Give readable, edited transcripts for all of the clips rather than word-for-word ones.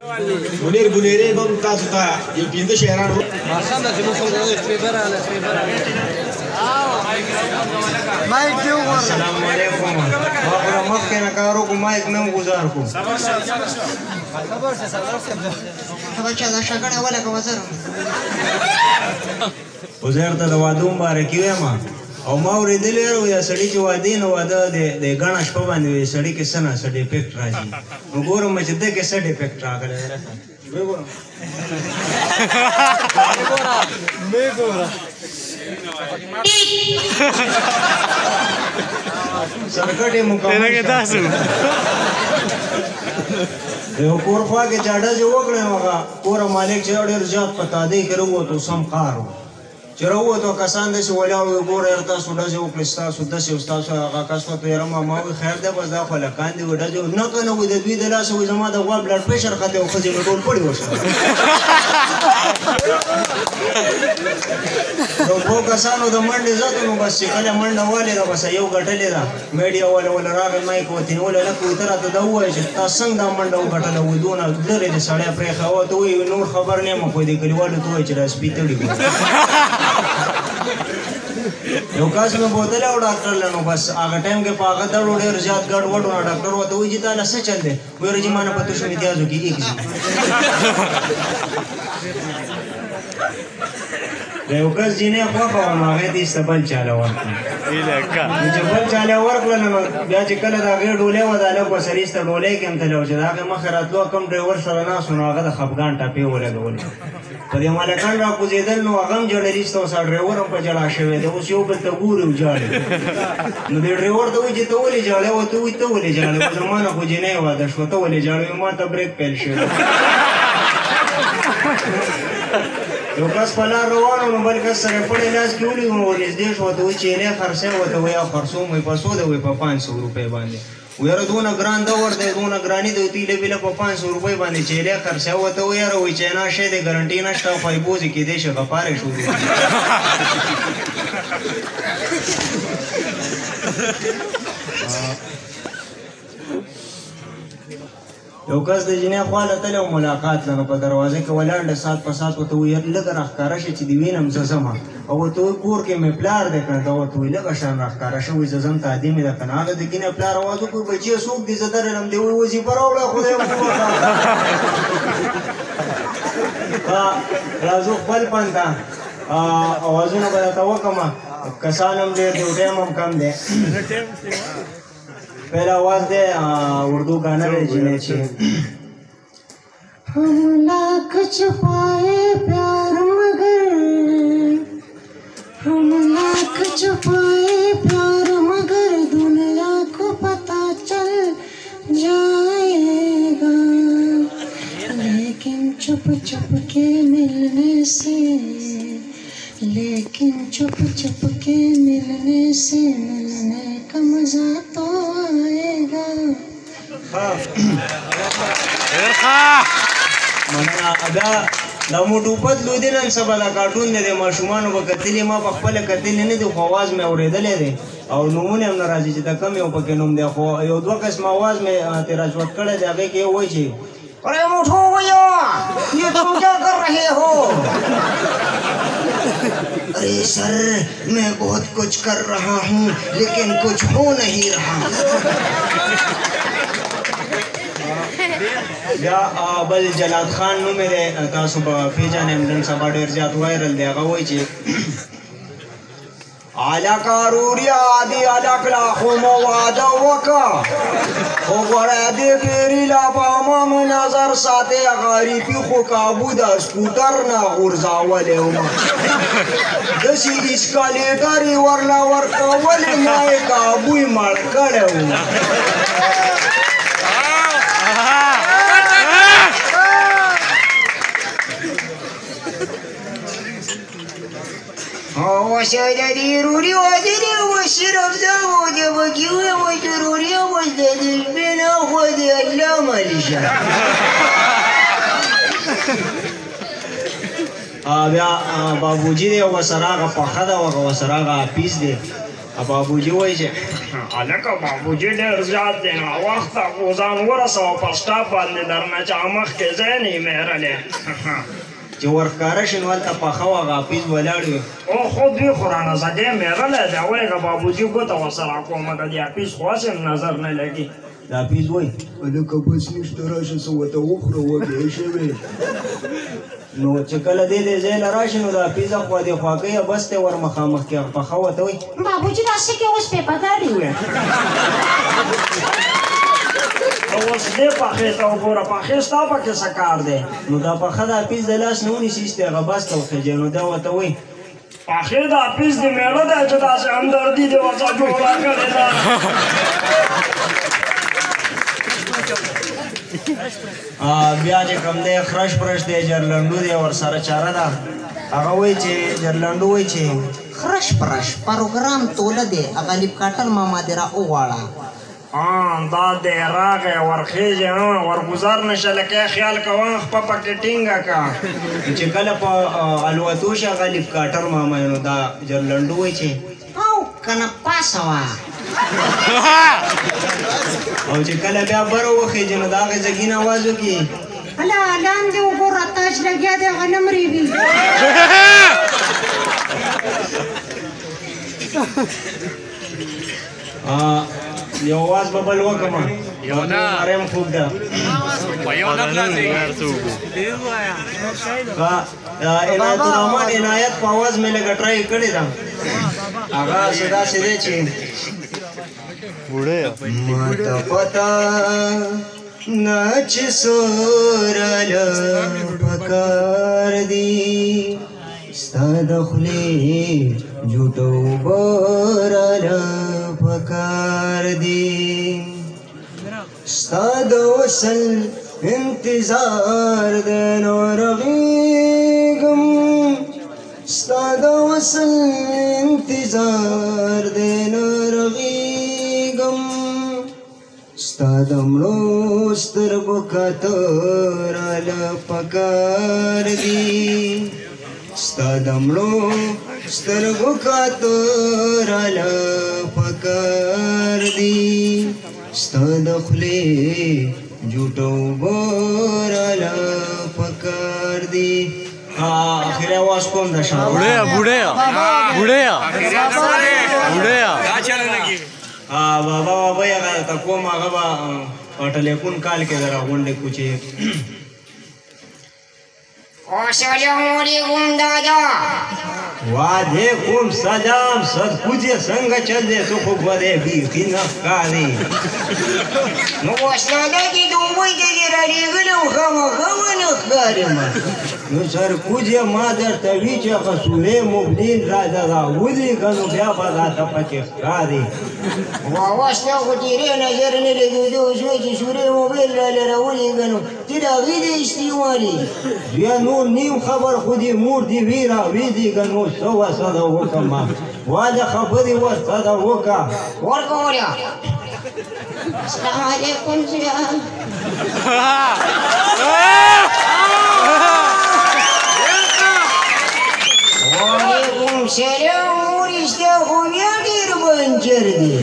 Buneri buneri bang ta suta yo pintu shaharan Masam da jimu khol da paper ala Mike deu gor Assalamu alaikum Wa makke na karo ko mike nam guzar ko Sabar se بچا دا شګړه ولا کو وزر وزر ته د واده مبارکي وایم او ما ورېدلې ورو یا سړی چې واده نه واده د غاڼه شپه باندې سړی کې سنا سړی افیکټ راځي نو ګورم چې دغه سړی افیکټ راغلی وګورم سرکټې مکمل یو کور خوا کې چاډه جو وکړې هغه کور مالک چې ډېر زیات پتا دی کړو ته سم کارو چې راوته کسان دې ولاو ګور ارتا سوډه جو کلستا سوډه سی استاد هغه کاسو ته رما ما خیر ده بس دا خو لکان دی وډه جو نه کنه وې د دوی د لاس وې زما د غوا بلډ پريشر خته او خځې ټول پړی وشه نو په کسانو د منډه زاتو نو بس کله منډه والے دا بس یو غټلې دا میډیا ولا راغی مایک وته ولا لکه تر ته دا وای چې تاسو څنګه دا منډه وغټله و دونه لري د سړی پرې خو ته وی نور خبر نه مو کوی دی کلیوالو ته وای چې راس پیټړي یو کاس مې بوتل او ډاکټر لنو بس هغه ټایم کې پاګه دړو ډېر زیات ګډ وډو ډاکټر وته وی چې تاسو څه چل دی وې رجی مانه پته شو امتیازو کې یک یو کس جنې خو په هغه دې استبل چاله ورته چې بل چاله ورکړل نو بیا چې کله دا غیر ډولې وداله کو سریسته ډولې کې هم تلو چې هغه مخ راتلو کم ډرایور سره نه سونه هغه د خفغان ټاپې ولګول په دې مالکان را کوزیدل نو هغه جوړلیست او سره ډرایور هم په جړا شوی دی اوس یو بل ته ګورو جاړي نو دې ډرایور ته وی چې ته ولې جاړې او ته وی ته ولې جاړې زمانه خو جنې واده شو ته ولې جاړې ما ته بریک پیل شو یو کس په لار روانو نو بل کس سره پړې لاس کې ولې نو نږدې شو ته وایي چې نه خرڅه وته وایي خرڅو مې پسو دی وایي په 500 روپۍ باندې ویره دونه ګران دا ورته دونه ګرانی دی تیلې بل په 500 روپۍ باندې چې نه خرڅه وته وایي وایي چې نه شه د ګارانټي نشته فایبوز کې دې شغه پاره شو دی یو کس د جنې خواله تل او ملاقات لنو په دروازه کې ولاړ د سات په سات وته وی لګ راخکاره شي چې دی وینم زما او ته کور کې مې پلار دې کړ دا وته وی لګ شان راخکاره شو وي زم ته ادمه د کناغه د کینه پلار आवाज کو بچي سوق دې زدرلم دی وځي پروړه خدای مو راځو خپل پاندا اوازونه به تا وکما کسانم دې ډېر هم کم دي पहला आवाज दे उर्दू गाना रे जीने छे हम लाख छुपाए प्यार मगर हम लाख छुपाए प्यार मगर दुनिया को पता चल जाएगा लेकिन चुप चुप के मिलने से मिलने का मजा तो आएगा مننه دا موټو پد لو دي نن سبا دا کارټون دی ماشومانو په کتلې ما په خپل کتلې نه دی خو आवाज مې اورېدلې دی او نومونه هم ناراضي چې دا کم یو پکې نوم دی خو یو دوه قسم आवाज مې تیرا جوړ کړی دی هغه کې وایي چې अरे मोटू भैया ये तुम क्या कर रहे हो अरे सर मैं बहुत कुछ कर रहा हूँ लेकिन कुछ हो नहीं रहा या बल जलाद खान नो मेरे तासु फेजान एमडन सबा ډیر زیات وایرل دی هغه وایي چې आला कारूरिया आदि आला कला हो मवादा वका हो गरा दे फेरी ला पामा नजर साथे गारी पी खो काबू दा स्कूटर ना उर्जावले हो दसी इस्कालेटर वरला वर कावले नाय काबू मळ कळे हो وشددي روري ودري وشرب زود بكيوي وجروري وجددي بنا خذ اللام لشا بیا بابوجي دی او سراغه په خدا او سراغه پیس دی بابوجي وایي چې هلکه بابوجي ډېر زیات دی نو وخته خو ځان ورسوه په سټاپ باندې درنه چې مخکې ځای نه یې میرلی چې ورښکاره شي نو هلته پخه وه هغه حافظ ولاړ وي او خود وي خو رانه زګی میرلی دی وایي بابوجي ګوته ورسره کومه د دې حافظ خو هسې نظر نه لګي د حافظ وایي هلکه بس نشته راشه څه ورته وخوره وږی شوې نو چې کله دې دې ځای له راشي نو د حافظ خوا دې خوا کوي بس دی ور مخامخ کې پخه ورته وایي بابوجي داسې کې اوس پیپهداري وې اوس دې پخې ته وګوره پخې ستا پکې څه کار دی نو دا پخه د حافظ د لاس نه ونیسي ایستې هغه بس ته وخېږي نو دا ورته وایي پخې د حافظ د میړه دی چې داسې همدردي دې ورته جوړه کړې ده بیا چې کوم دی خرش پرش دی جرلنډو دی ورسره چاره ده هغه وایي چې جرلنډو وایي چې خرش پرش پروګرام توله دی هغه لیپکاټر ماما دې را وغواړه دا دی راغی ورخېږي ورګزار نشه لکه خیال کوه خپه پکې ټینګه که چې کله په الوتو شي هغه لیپکاټر ماما نو دا جرلنډو وایي چې او کنه پاسه وه او چې کله بیا بره وخېږي نو د هغې زګین اواز وکړي هله لاندې وګوره تاج لګیا دی هغه نه مرېږي یو اواز به بل وکړم مریم خوب ده عنایت الرحمن عنایت په اواز مې لږه ټرای کړې ده هغه څه داسې دی چې ماته پته نه چې سوراله پکار دي ستا د خولې جوټو براله پکار دي ستا د وصل انتظار د نو رغېږم ستا د وصل انتظار د نو رغېږم ستا د مړو سترګو کاته راله پکار دي ستا د مړو سترګو کاته راله پکار دي ستا د خولې جوټو راله پکار دي آخر आवाज کوم د شاه بوډیا بابا بابا هغه ته کوم هغه په ټلیفون کال کې درا غونډې کوچې السلام علیکم دادا وعلیکم سلام سد کوچې څنګه چل دی څه خو بده بیخي نه ښکاري نو اوس دادا چې دوبۍ ته دې رالیږلي او خامخا ونه ښکاري نو سر کوچې ما درته وي چې هغه سورې مبلین راځه راولېږه نو بیا به راته پکې ښکاري اوس تا خو تېرې نظر نه لګېدو شوی چې سورې موبایل راله راولېږه نو ته د هغې د استعمالي بیا نور نیم خبر خو دې مور دې وي راویلېږه نو څه وسه ده وکړم واده خبرې ورته ده وکړه ورکه وریا السلام علیکم زیان وعلیکم سلام ورسته خو بیا ډېر بنجر دی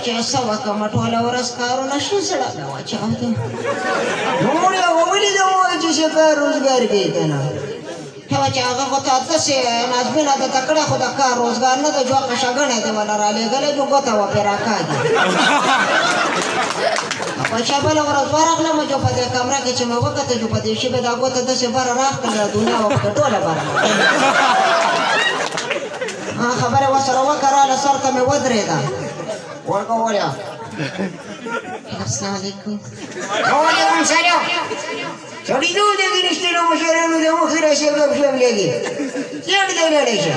چې څه وکړم ټوله ورځ کارونه ښه زړه مې واچاوده نور یې ولې ده وایي چې ښه کار روزګار کوي که نه چې هغه خو ته داسې نازمینه ده تکړه خو د کار روزګار نه ده جوقه شګڼی دې وله رالېږلی جو ګوته وه پرې راکاږي بچا بله ورځ ورغلم جو په دې کمره کې چې مې وکته جو په دې شپې دا ګوته داسې بره راښکله دنیا وه پکې ټوله بره خبرې ورسره وکړه راله سر ته مې ودرېده ورکه ولیا السلام علیکم وعلیکم سلام سړیتوب د دې رښتینو مشرانو د مخې راشي ګپ شپ لګي چېرته دی لاړی شه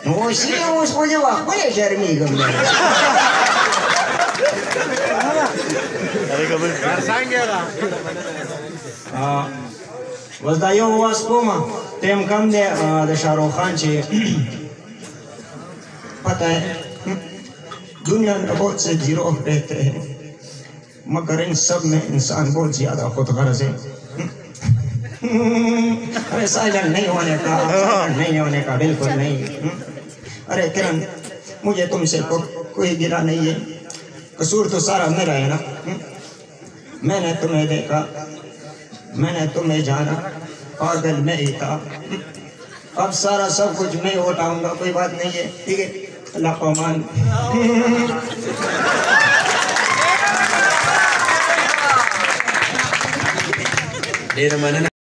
اوس یې اوس خو دې وخپله شرمېږم بس دا یو اواز کومه ټیم کم دی د شاهرخ خان چې پتہ ہے دنیا میں بہت سے گروہ رہتے ہیں مگر ان سب میں انسان بہت زیادہ خود غرض ہے अरे साइलेंट नहीं होने का, नहीं होने का, बिल्कुल नहीं। अरे किरण, मुझे तुमसे कोई गिला नहीं है, कसूर तो सारा मेरा है ना। मैंने तुम्हें देखा, मैंने तुम्हें जाना, पागल मैं ही था। अब सारा सब कुछ मैं उठाऊंगा, कोई बात नहीं है, ठीक है। अल्लाह को मान।